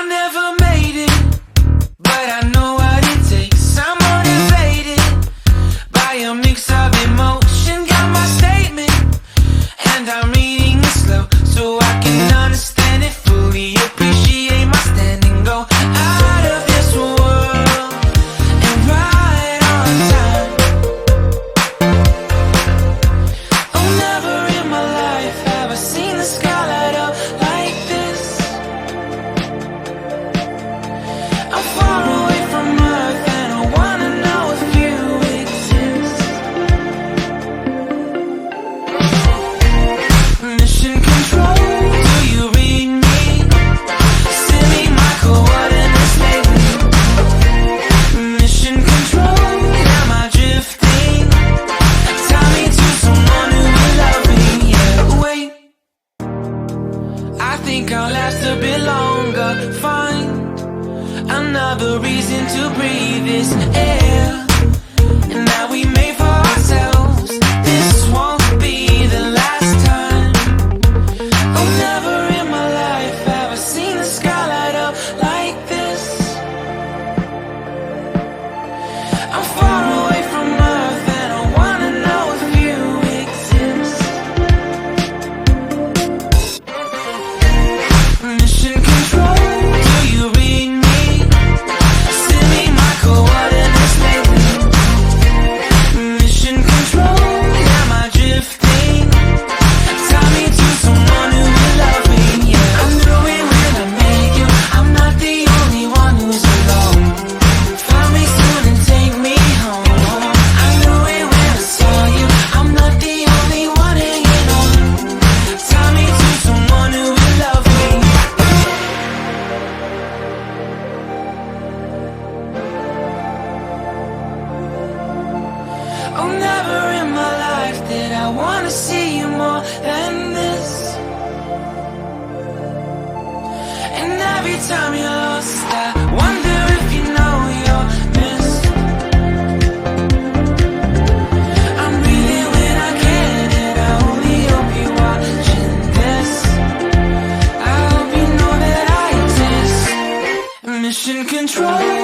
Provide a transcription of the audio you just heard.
never made it, but I know what it takes. I'm motivated by a mix of emotion. Got my statement, and I'm reading it slow so I can understand it fully. Appreciate my standing, go out of this world and right on time. Oh, never in my life have I seen the sky light up like this. I'm far away from Earth and I wanna know if you exist. Mission control, do you read me? Send me my coordinates lately. Mission control, am I drifting? Tie me to someone who will love me. Yeah, wait, I think I'll last a bit longer. Find another reason to breathe this air, and that we made for ourselves. This won't be the last time. Oh, never in my life have I seen the sky light up like this. I'm far away from Earth and I wanna know if you exist. Mission control, do you read me? Send me my coordinates lately. Mission control, am I drifting? Tie me to someone who will love me. Yeah, I knew it when I met you. I'm not the only one who's alone. Find me soon and take me home. I knew it when I saw you. I'm not the only one hanging on. Tie me to someone who will love me. Oh, never in my life did I wanna see you more than this. And every time you're lost, I wonder if you know you're missed. I'm breathing when I can, and I only hope you're watching this. I hope you know that I exist. Mission control,